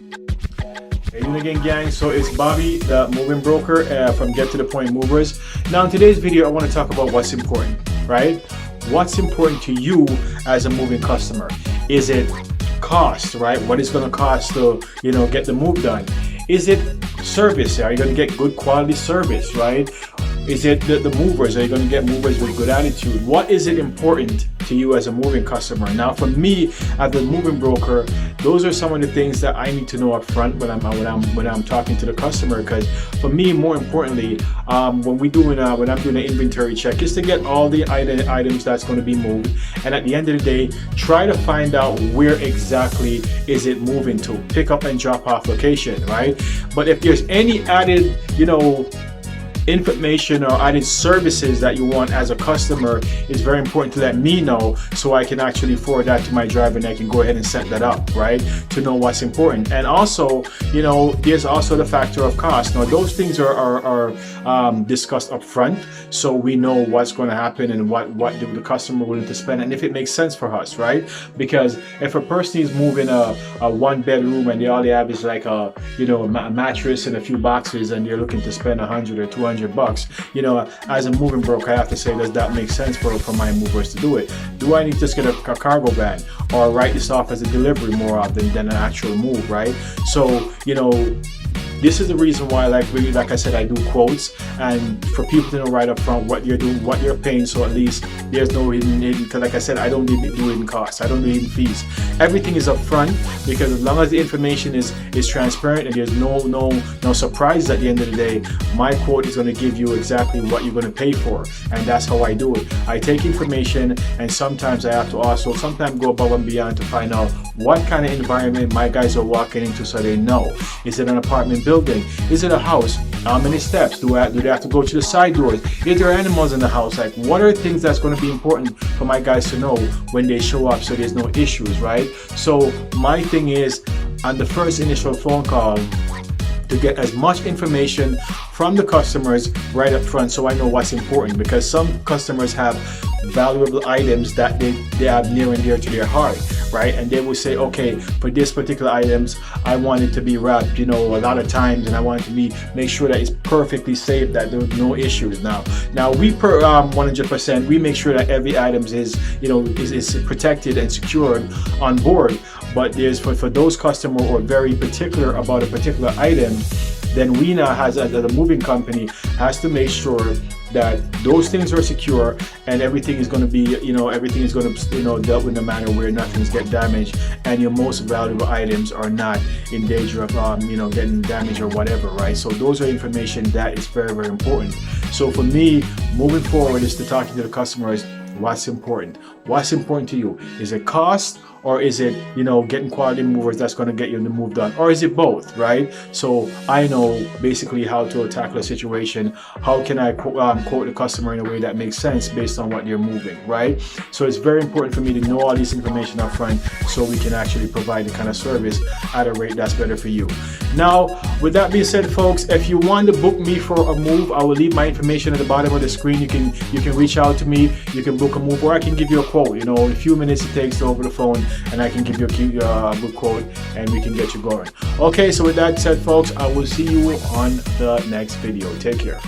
Hey, doing again, gang. So it's Bobby, the moving broker from Get to the Point Movers. Now, in today's video, I want to talk about what's important, right? What's important to you as a moving customer? Is it cost, right? What it's going to cost to, get the move done? Is it service? Are you going to get good quality service, right? Is it the movers? Are you going to get movers with good attitude? What is it important to you as a moving customer? Now, for me, as a moving broker, those are some of the things that I need to know up front when I'm talking to the customer. Because for me, more importantly, when I'm doing an inventory check, is to get all the items that's going to be moved, and at the end of the day, try to find out where exactly is it moving to. Pick up and drop off location, right? But if there's any added, information or added services that you want as a customer, it's very important to let me know so I can actually forward that to my driver and I can go ahead and set that up, right? To know what's important. And also, there's also the factor of cost. Now, those things are discussed up front, so we know what's going to happen and what the customer willing to spend and if it makes sense for us, right? Because if a person is moving a one bedroom and all they have is like a mattress and a few boxes and you're looking to spend $100 or $200, as a moving broker, I have to say, does that make sense for my movers to do it? Do I need to just get a cargo van or write this off as a delivery more often than an actual move, right? So, this is the reason why, like I said, I do quotes, and for people to know right up front what you're doing, what you're paying, so at least there's no hidden, because like I said, I don't do hidden costs, I don't do hidden fees. Everything is up front, because as long as the information is transparent and there's no surprises at the end of the day, my quote is going to give you exactly what you're going to pay for, and that's how I do it. I take information, and sometimes I have to also sometimes go above and beyond to find out what kind of environment my guys are walking into, so they know. Is it an apartment building? Is it a house? How many steps? Do they have to go to the side doors? Is there animals in the house? Like, what are things that's going to be important for my guys to know when they show up so there's no issues, right? So my thing is, on the first initial phone call, to get as much information from the customers right up front so I know what's important, because some customers have valuable items that they have near and dear to their heart, right? And they will say, okay, for this particular items, I want it to be wrapped, a lot of times, and I want it to make sure that it's perfectly safe, that there's no issues. Now we 100%, we make sure that every item is protected and secured on board. But there's for those customers who are very particular about a particular item, then we now, as a moving company, has to make sure that those things are secure and everything is going to be, everything is going to, dealt with in a manner where nothing's get damaged and your most valuable items are not in danger of, getting damaged or whatever, right? So those are information that is very, very important. So for me, moving forward is to talking to the customers, what's important? What's important to you? Is it cost? Or is it, getting quality movers that's going to get you the move done? Or is it both, right? So I know basically how to tackle a situation. How can I quote the customer in a way that makes sense based on what you're moving, right? So it's very important for me to know all this information up front so we can actually provide the kind of service at a rate that's better for you. Now, with that being said, folks, if you want to book me for a move, I will leave my information at the bottom of the screen. You can reach out to me. You can book a move, or I can give you a quote. In a few minutes it takes over the phone, and I can give you a good quote and we can get you going. Okay, so with that said, folks, I will see you on the next video. Take care.